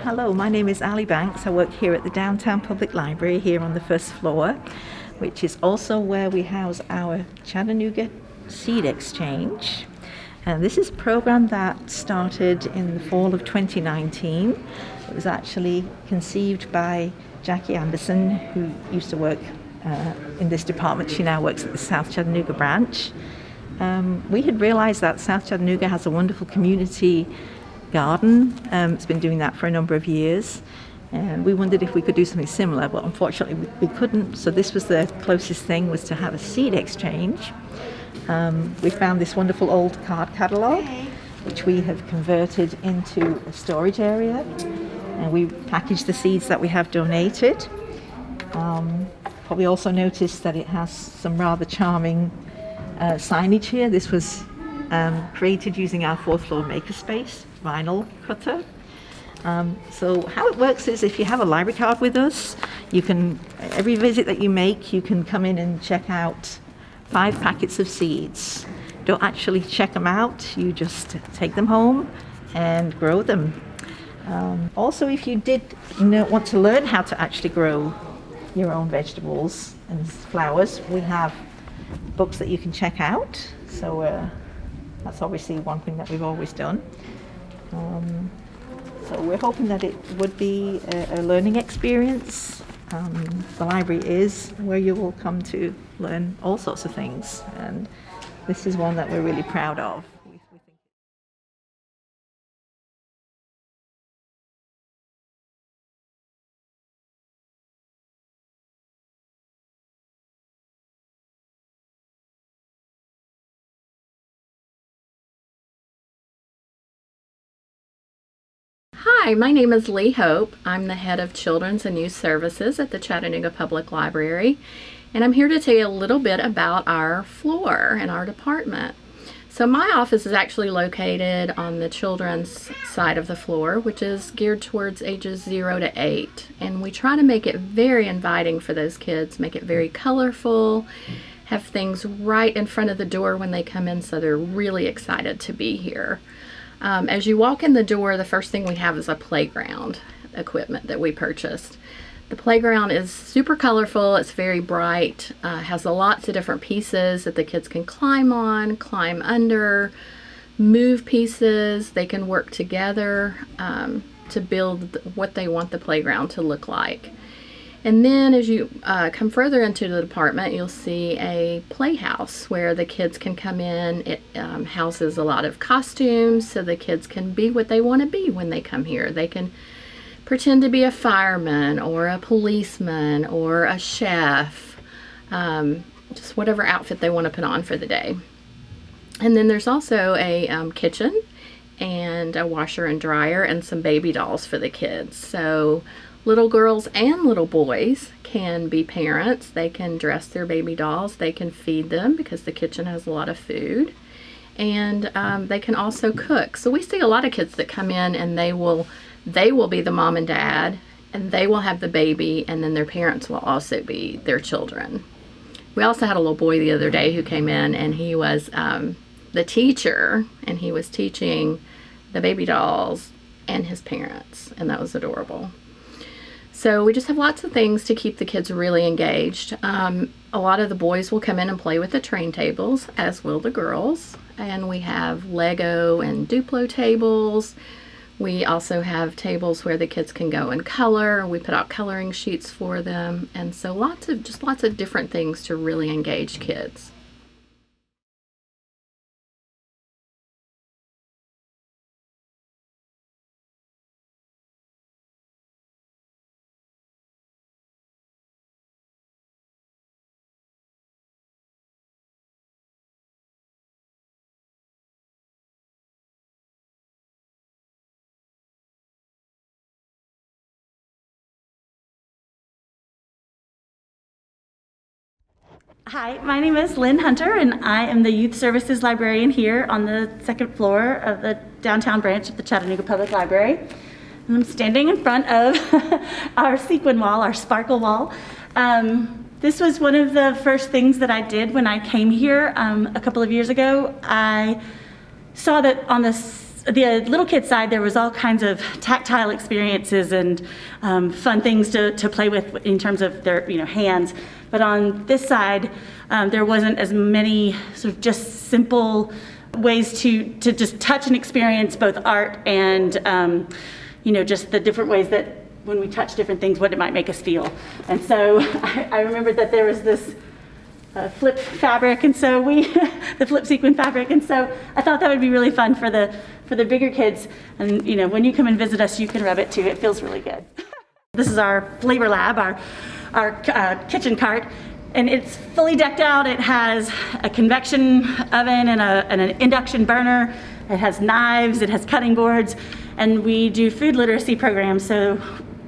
Hello, my name is Ali Banks. I work here at the Downtown Public Library here on the first floor, which is also where we house our Chattanooga Seed Exchange. And this is a program that started in the fall of 2019. It was actually conceived by Jackie Anderson, who used to work in this department. She now works at the South Chattanooga branch. We had realized that South Chattanooga has a wonderful community garden. It's been doing that for a number of years, and we wondered if we could do something similar, but unfortunately we couldn't. So this was the closest thing, was to have a seed exchange. We found this wonderful old card catalogue, which we have converted into a storage area, and we packaged the seeds that we have donated. Probably also noticed that it has some rather charming signage here. This was created using our fourth floor makerspace vinyl cutter. So how it works is, if you have a library card with us, you can, every visit that you make, you can come in and check out 5 packets of seeds. Don't actually check them out, you just take them home and grow them. Also, if you did want to learn how to actually grow your own vegetables and flowers, we have books that you can check out. So that's obviously one thing that we've always done. So we're hoping that it would be a learning experience. The library is where you will come to learn all sorts of things, and this is one that we're really proud of. Hi, my name is Lee Hope. I'm the head of Children's and Youth Services at the Chattanooga Public Library, and I'm here to tell you a little bit about our floor and our department. So my office is actually located on the children's side of the floor, which is geared towards ages 0 to 8, and we try to make it very inviting for those kids, make it very colorful, have things right in front of the door when they come in, so they're really excited to be here. As you walk in the door, the first thing we have is a playground equipment that we purchased. The playground is super colorful, it's very bright, has lots of different pieces that the kids can climb on, climb under, move pieces. They can work together to build what they want the playground to look like. And then as you come further into the department, you'll see a playhouse where the kids can come in. It houses a lot of costumes, so the kids can be what they want to be when they come here. They can pretend to be a fireman or a policeman or a chef, just whatever outfit they want to put on for the day. And then there's also a kitchen and a washer and dryer and some baby dolls for the kids. So little girls and little boys can be parents. They can dress their baby dolls. They can feed them because the kitchen has a lot of food. And they can also cook. So we see a lot of kids that come in and they will be the mom and dad, and they will have the baby, and then their parents will also be their children. We also had a little boy the other day who came in, and he was the teacher, and he was teaching the baby dolls and his parents, and that was adorable. So we just have lots of things to keep the kids really engaged. A lot of the boys will come in and play with the train tables, as will the girls. And we have Lego and Duplo tables. We also have tables where the kids can go and color. We put out coloring sheets for them. And so lots of different things to really engage kids. Hi, my name is Lynn Hunter, and I am the Youth Services Librarian here on the second floor of the downtown branch of the Chattanooga Public Library. And I'm standing in front of our sequin wall, our sparkle wall. This was one of the first things that I did when I came here a couple of years ago. I saw that on this the little kid side, there was all kinds of tactile experiences and fun things to play with in terms of their hands. But on this side, there wasn't as many sort of just simple ways to just touch and experience both art and just the different ways that when we touch different things, what it might make us feel. And so I remembered that there was this flip fabric, and so the flip sequin fabric, and so I thought that would be really fun for the bigger kids. And when you come and visit us, you can rub it too. It feels really good. This is our flavor lab, our kitchen cart, and it's fully decked out. It has a convection oven and an induction burner. It has knives. It has cutting boards, and we do food literacy programs. So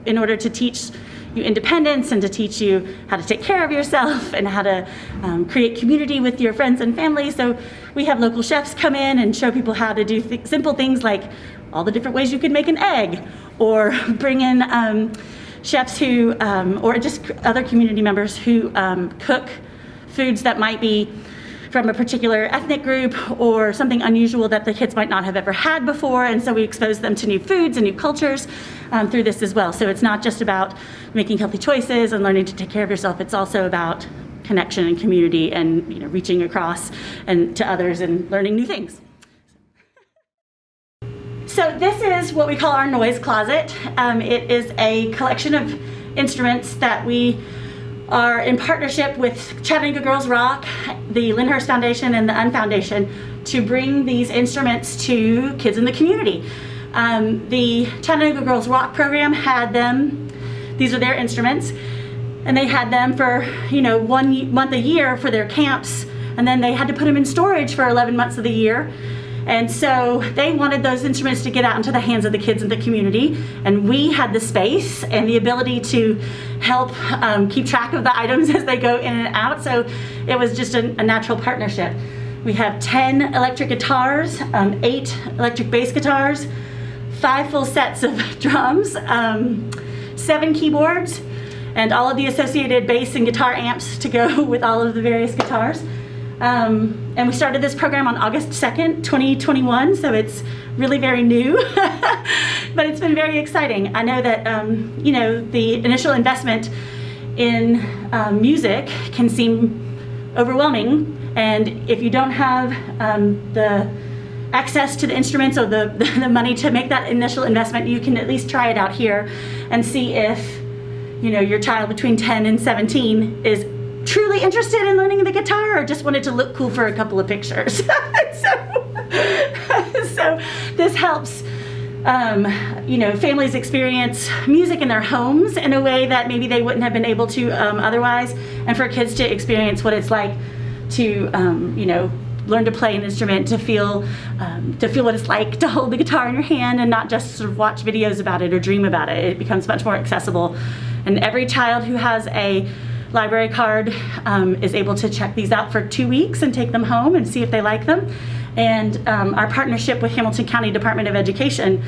in order to teach you independence and to teach you how to take care of yourself and how to create community with your friends and family. So we have local chefs come in and show people how to do simple things like all the different ways you could make an egg, or bring in chefs who, or just other community members who cook foods that might be from a particular ethnic group or something unusual that the kids might not have ever had before. And so we expose them to new foods and new cultures through this as well. So it's not just about making healthy choices and learning to take care of yourself. It's also about connection and community and reaching across and to others and learning new things. So this is what we call our noise closet. It is a collection of instruments that we are in partnership with Chattanooga Girls Rock, the Lyndhurst Foundation, and the UN Foundation to bring these instruments to kids in the community. The Chattanooga Girls Rock program had them, these are their instruments, and they had them for 1 month a year for their camps, and then they had to put them in storage for 11 months of the year. And so they wanted those instruments to get out into the hands of the kids in the community, and we had the space and the ability to help keep track of the items as they go in and out. So it was just a natural partnership. We have 10 electric guitars, 8 electric bass guitars, 5 full sets of drums, 7 keyboards, and all of the associated bass and guitar amps to go with all of the various guitars. And we started this program on August 2nd, 2021, so it's really very new, but it's been very exciting. I know that, the initial investment in music can seem overwhelming, and if you don't have the access to the instruments or the money to make that initial investment, you can at least try it out here and see if, your child between 10 and 17 is truly interested in learning the guitar or just wanted to look cool for a couple of pictures. so this helps families experience music in their homes in a way that maybe they wouldn't have been able to otherwise, and for kids to experience what it's like to learn to play an instrument, to feel what it's like to hold the guitar in your hand and not just sort of watch videos about it or dream about it. It becomes much more accessible, and every child who has a library card is able to check these out for 2 weeks and take them home and see if they like them. And our partnership with Hamilton County Department of Education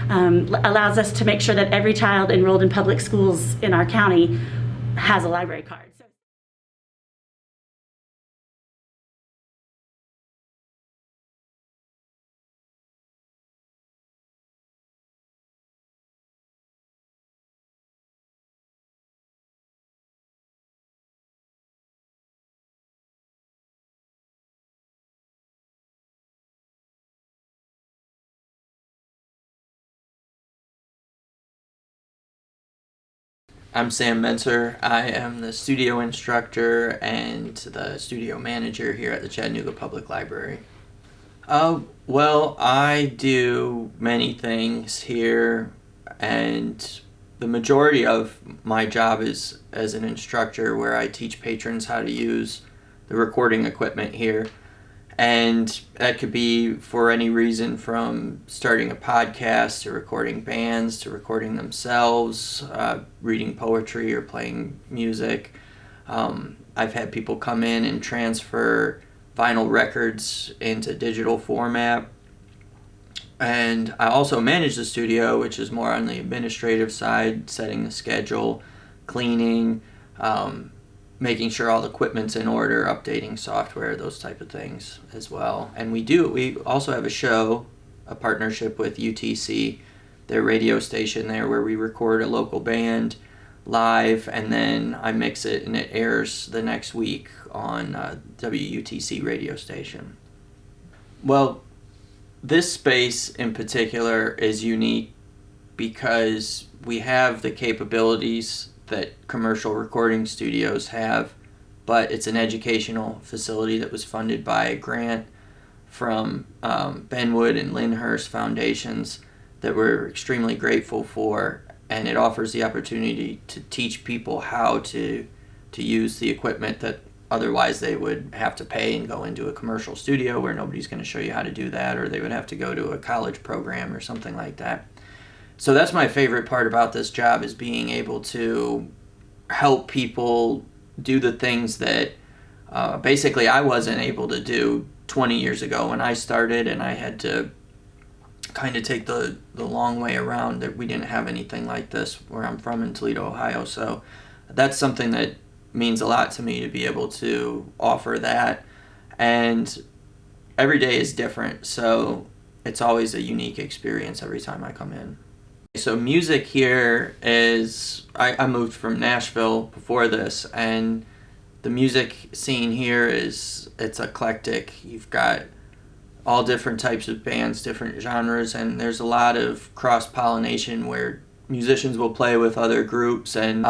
allows us to make sure that every child enrolled in public schools in our county has a library card. I'm Sam Menser. I am the studio instructor and the studio manager here at the Chattanooga Public Library. Well, I do many things here, and the majority of my job is as an instructor, where I teach patrons how to use the recording equipment here. And that could be for any reason, from starting a podcast to recording bands to recording themselves, reading poetry or playing music. I've had people come in and transfer vinyl records into digital format. And I also manage the studio, which is more on the administrative side, setting the schedule, cleaning, making sure all the equipment's in order, updating software, those type of things as well. And we also have a show a partnership with UTC, their radio station there, where we record a local band live, and then I mix it and it airs the next week on WUTC radio station. Well, this space in particular is unique because we have the capabilities that commercial recording studios have, but it's an educational facility that was funded by a grant from Benwood and Lyndhurst foundations that we're extremely grateful for, and it offers the opportunity to teach people how to use the equipment that otherwise they would have to pay and go into a commercial studio where nobody's going to show you how to do that, or they would have to go to a college program or something like that. So that's my favorite part about this job, is being able to help people do the things that basically I wasn't able to do 20 years ago when I started, and I had to kind of take the long way around. That we didn't have anything like this where I'm from in Toledo, Ohio. So that's something that means a lot to me, to be able to offer that. And every day is different, so it's always a unique experience every time I come in. So music here is, I moved from Nashville before this, and the music scene here it's eclectic. You've got all different types of bands, different genres, and there's a lot of cross-pollination where musicians will play with other groups, and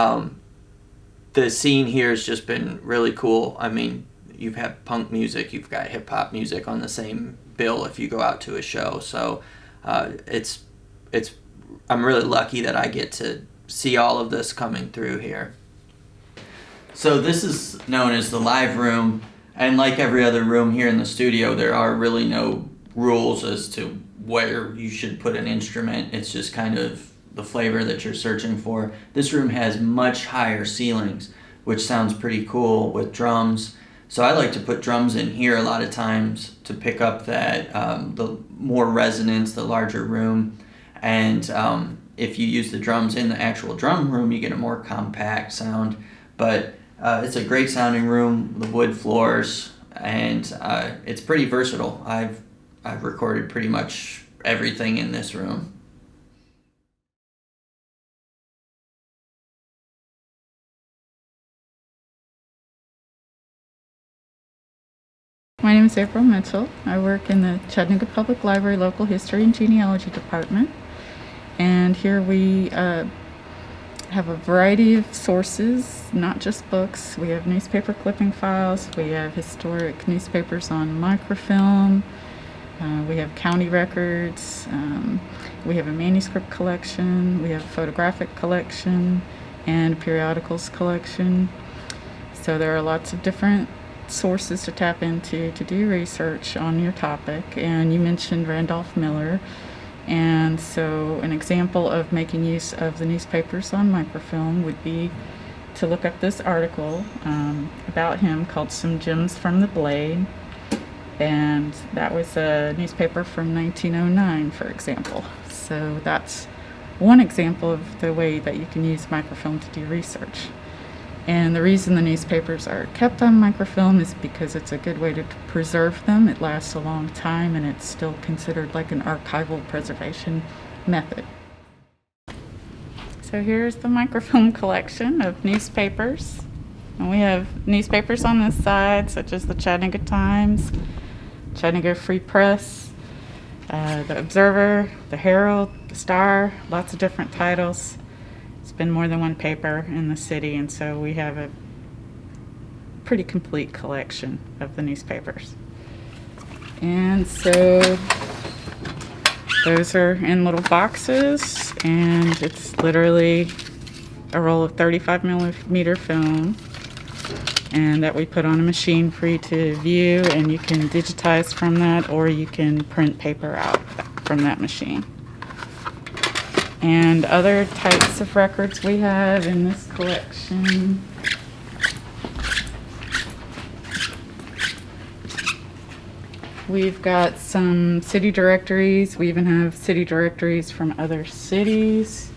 the scene here has just been really cool. I mean, you've had punk music, you've got hip-hop music on the same bill if you go out to a show, so I'm really lucky that I get to see all of this coming through here. So this is known as the live room, and like every other room here in the studio, there are really no rules as to where you should put an instrument. It's just kind of the flavor that you're searching for. This room has much higher ceilings, which sounds pretty cool, with drums. So I like to put drums in here a lot of times to pick up that the more resonance, the larger room. And if you use the drums in the actual drum room, you get a more compact sound. But it's a great sounding room, the wood floors, and it's pretty versatile. I've recorded pretty much everything in this room. My name is April Mitchell. I work in the Chattanooga Public Library Local History and Genealogy Department. And here we have a variety of sources, not just books. We have newspaper clipping files, we have historic newspapers on microfilm, we have county records, we have a manuscript collection, we have a photographic collection, and a periodicals collection. So there are lots of different sources to tap into to do research on your topic. And you mentioned Randolph Miller, and so an example of making use of the newspapers on microfilm would be to look up this article about him called Some Gems from the Blade, and that was a newspaper from 1909, for example. So that's one example of the way that you can use microfilm to do research. And the reason the newspapers are kept on microfilm is because it's a good way to preserve them. It lasts a long time, and it's still considered like an archival preservation method. So here's the microfilm collection of newspapers. And we have newspapers on this side, such as the Chattanooga Times, Chattanooga Free Press, the Observer, the Herald, the Star, lots of different titles. Been more than one paper in the city, and so we have a pretty complete collection of the newspapers. And so those are in little boxes, and it's literally a roll of 35 millimeter film, and that we put on a machine for you to view, and you can digitize from that, or you can print paper out from that machine. And other types of records we have in this collection. We've got some city directories. We even have city directories from other cities.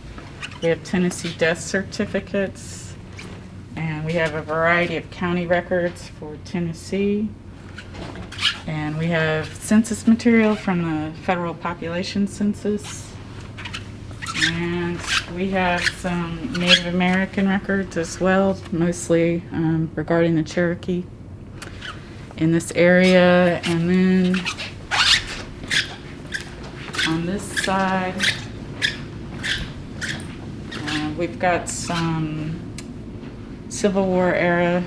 We have Tennessee death certificates. And we have a variety of county records for Tennessee. And we have census material from the federal population census. And we have some Native American records as well, mostly regarding the Cherokee in this area. And then on this side, we've got some Civil War era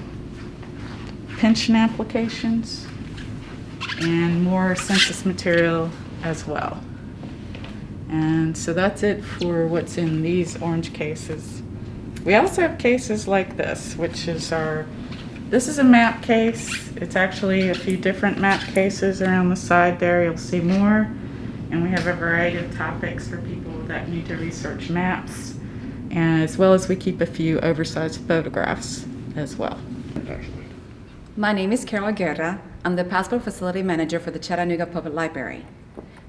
pension applications and more census material as well. And so that's it for what's in these orange cases. We also have cases like this, which is this is a map case. It's actually a few different map cases around the side there. You'll see more. And we have a variety of topics for people that need to research maps, and as well as we keep a few oversized photographs as well. My name is Carol Guerra. I'm the Passport Facility Manager for the Chattanooga Public Library.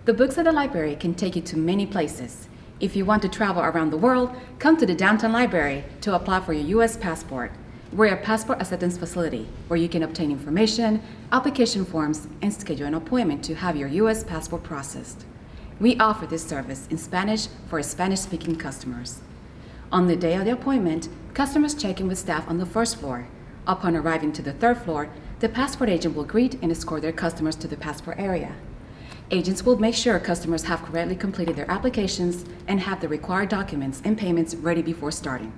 The books at the library can take you to many places. If you want to travel around the world, come to the Downton Library to apply for your U.S. passport. We're a passport acceptance facility where you can obtain information, application forms, and schedule an appointment to have your U.S. passport processed. We offer this service in Spanish for Spanish-speaking customers. On the day of the appointment, customers check in with staff on the first floor. Upon arriving to the third floor, the passport agent will greet and escort their customers to the passport area. Agents will make sure customers have correctly completed their applications and have the required documents and payments ready before starting.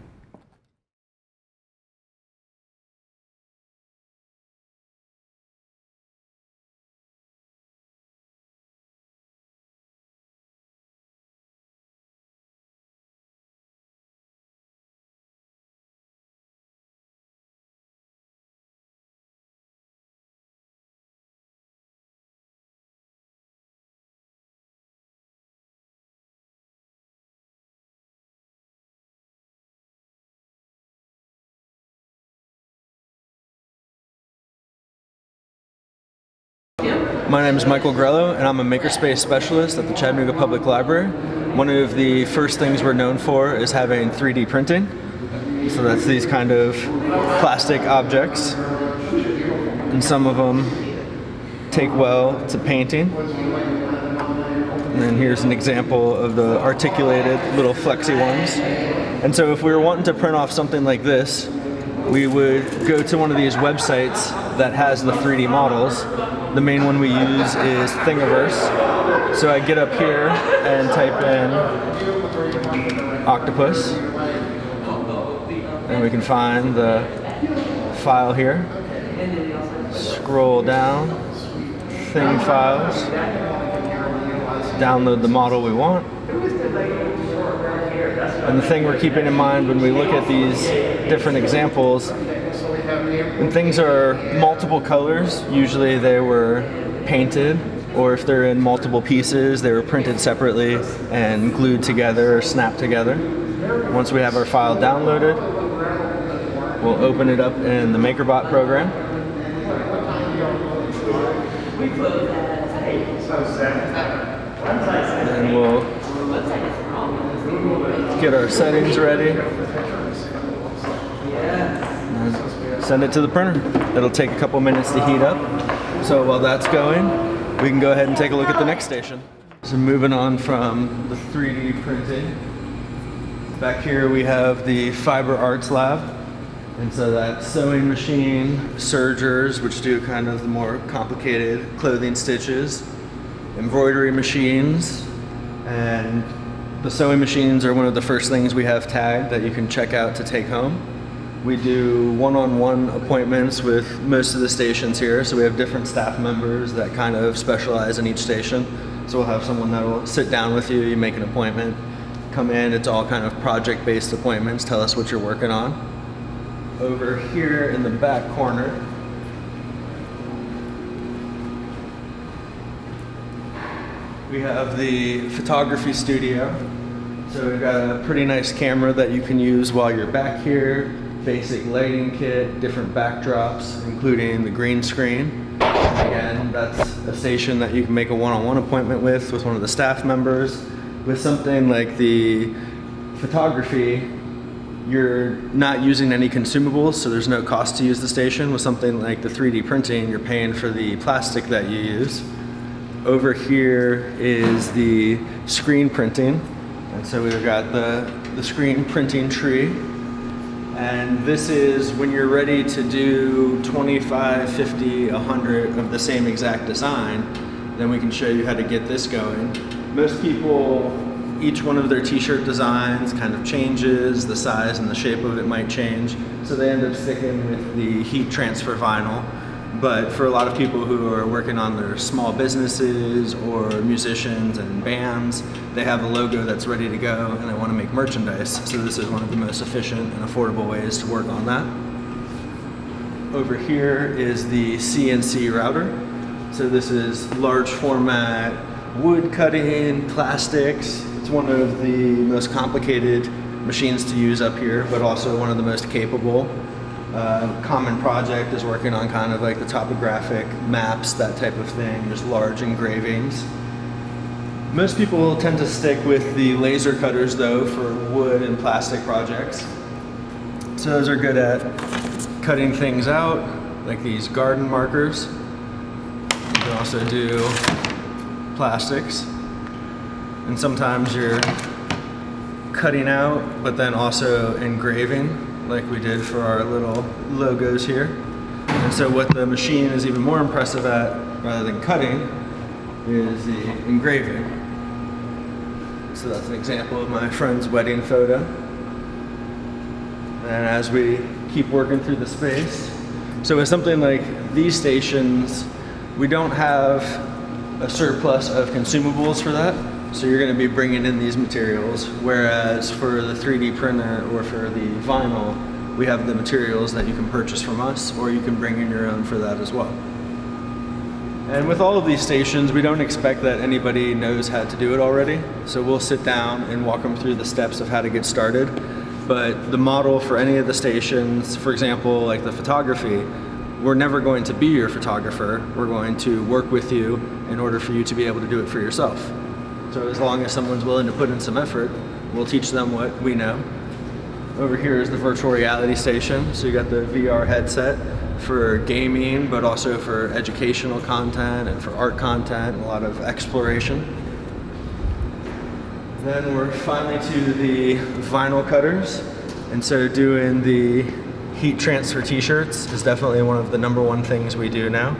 My name is Michael Grello, and I'm a makerspace specialist at the Chattanooga Public Library. One of the first things we're known for is having 3D printing. So that's these kind of plastic objects, and some of them take well to painting. And then here's an example of the articulated little flexi ones. And so if we were wanting to print off something like this, we would go to one of these websites that has the 3D models. The main one we use is Thingiverse. So I get up here and type in octopus, and we can find the file here. Scroll down, thing files, download the model we want. And the thing we're keeping in mind when we look at these different examples, when things are multiple colors, usually they were painted, or if they're in multiple pieces, they were printed separately and glued together or snapped together. Once we have our file downloaded, we'll open it up in the MakerBot program. And we'll get our settings ready. And send it to the printer. It'll take a couple minutes to heat up. So while that's going, we can go ahead and take a look at the next station. So moving on from the 3D printing, back here we have the Fiber Arts Lab. And so that's sewing machine, sergers, which do kind of the more complicated clothing stitches, embroidery machines, and the sewing machines are one of the first things we have tagged that you can check out to take home. We do one-on-one appointments with most of the stations here, so we have different staff members that kind of specialize in each station. So we'll have someone that will sit down with you, you make an appointment, come in, it's all kind of project-based appointments, tell us what you're working on. Over here in the back corner, we have the photography studio. So we've got a pretty nice camera that you can use while you're back here, basic lighting kit, different backdrops, including the green screen. And again, that's a station that you can make a one-on-one appointment with one of the staff members. With something like the photography, you're not using any consumables, so there's no cost to use the station. With something like the 3D printing, you're paying for the plastic that you use. Over here is the screen printing. And so we've got the screen printing tree. And this is when you're ready to do 25, 50, 100 of the same exact design, then we can show you how to get this going. Most people, each one of their t-shirt designs kind of changes, the size and the shape of it might change, so they end up sticking with the heat transfer vinyl. But for a lot of people who are working on their small businesses or musicians and bands, they have a logo that's ready to go and they want to make merchandise. So this is one of the most efficient and affordable ways to work on that. Over here is the CNC router. So this is large format wood cutting, plastics. It's one of the most complicated machines to use up here, but also one of the most capable. Common project is working on kind of like the topographic maps, that type of thing, just large engravings. Most people tend to stick with the laser cutters though for wood and plastic projects. So those are good at cutting things out, like these garden markers. You can also do plastics. And sometimes you're cutting out, but then also engraving, like we did for our little logos here. And so what the machine is even more impressive at, rather than cutting, is the engraving. So that's an example of my friend's wedding photo. And as we keep working through the space, so with something like these stations, we don't have a surplus of consumables for that. So you're going to be bringing in these materials, whereas for the 3D printer or for the vinyl, we have the materials that you can purchase from us, or you can bring in your own for that as well. And with all of these stations, we don't expect that anybody knows how to do it already. So we'll sit down and walk them through the steps of how to get started. But the model for any of the stations, for example, like the photography, we're never going to be your photographer. We're going to work with you in order for you to be able to do it for yourself. So as long as someone's willing to put in some effort, we'll teach them what we know. Over here is the virtual reality station. So you got the VR headset for gaming, but also for educational content and for art content, and a lot of exploration. Then we're finally to the vinyl cutters. And so doing the heat transfer t-shirts is definitely one of the #1 things we do now.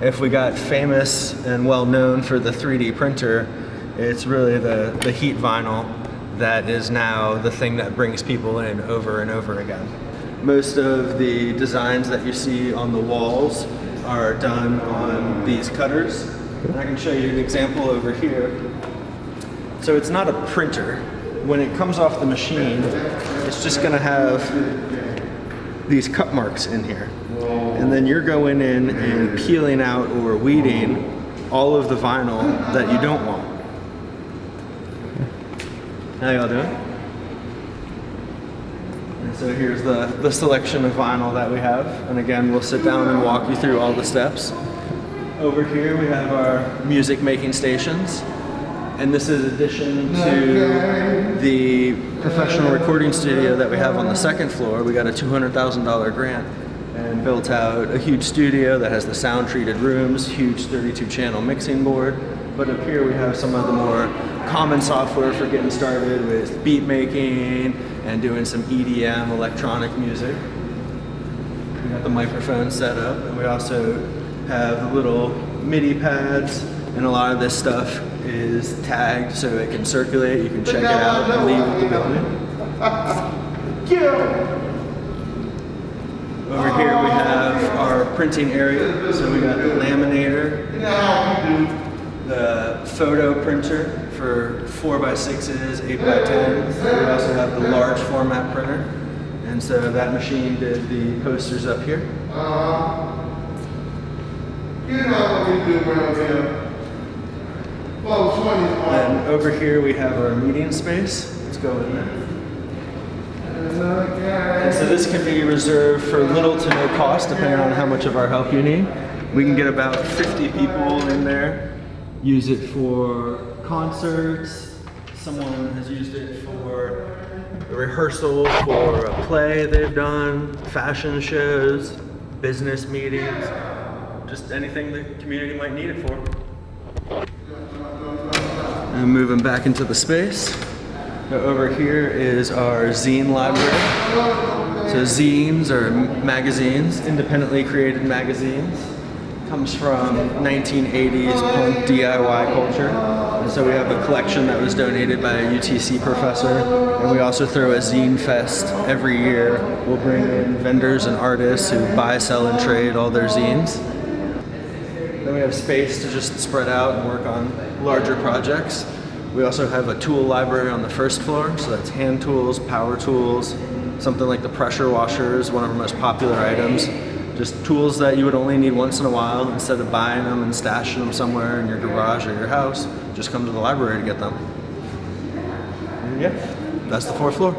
If we got famous and well known for the 3D printer, it's really the heat vinyl that is now the thing that brings people in over and over again. Most of the designs that you see on the walls are done on these cutters. And I can show you an example over here. So it's not a printer. When it comes off the machine, it's just gonna have these cut marks in here. And then you're going in and peeling out or weeding all of the vinyl that you don't want. How y'all doing? And so here's the selection of vinyl that we have. And again, we'll sit down and walk you through all the steps. Over here we have our music making stations. And this is in addition to the professional recording studio that we have on the second floor. We got a $200,000 grant and built out a huge studio that has the sound treated rooms, huge 32 channel mixing board. But up here we have some of the more common software for getting started with beat making and doing some EDM, electronic music. We got the microphone set up, and we also have little MIDI pads, and a lot of this stuff is tagged so it can circulate. You can check it out and leave with the building. Over here we have our printing area. So we got the laminator, the photo printer for 4x6s, 8x10s. We also have the large format printer. And so that machine did the posters up here. You know what we do around here. And over here we have our meeting space. Let's go in there. And so this can be reserved for little to no cost, depending on how much of our help you need. We can get about 50 people in there. Use it for concerts, Someone has used it for a rehearsal for a play they've done, fashion shows, business meetings, just anything the community might need it for. And moving back into the space. Now over here is our zine library. So zines are magazines, independently created magazines. Comes from 1980s punk DIY culture. And so we have a collection that was donated by a UTC professor. And we also throw a zine fest every year. We'll bring in vendors and artists who buy, sell, and trade all their zines. Then we have space to just spread out and work on larger projects. We also have a tool library on the first floor, so that's hand tools, power tools, something like the pressure washer is one of our most popular items. Just tools that you would only need once in a while. Instead of buying them and stashing them somewhere in your garage or your house, just come to the library to get them. And yeah, that's the fourth floor.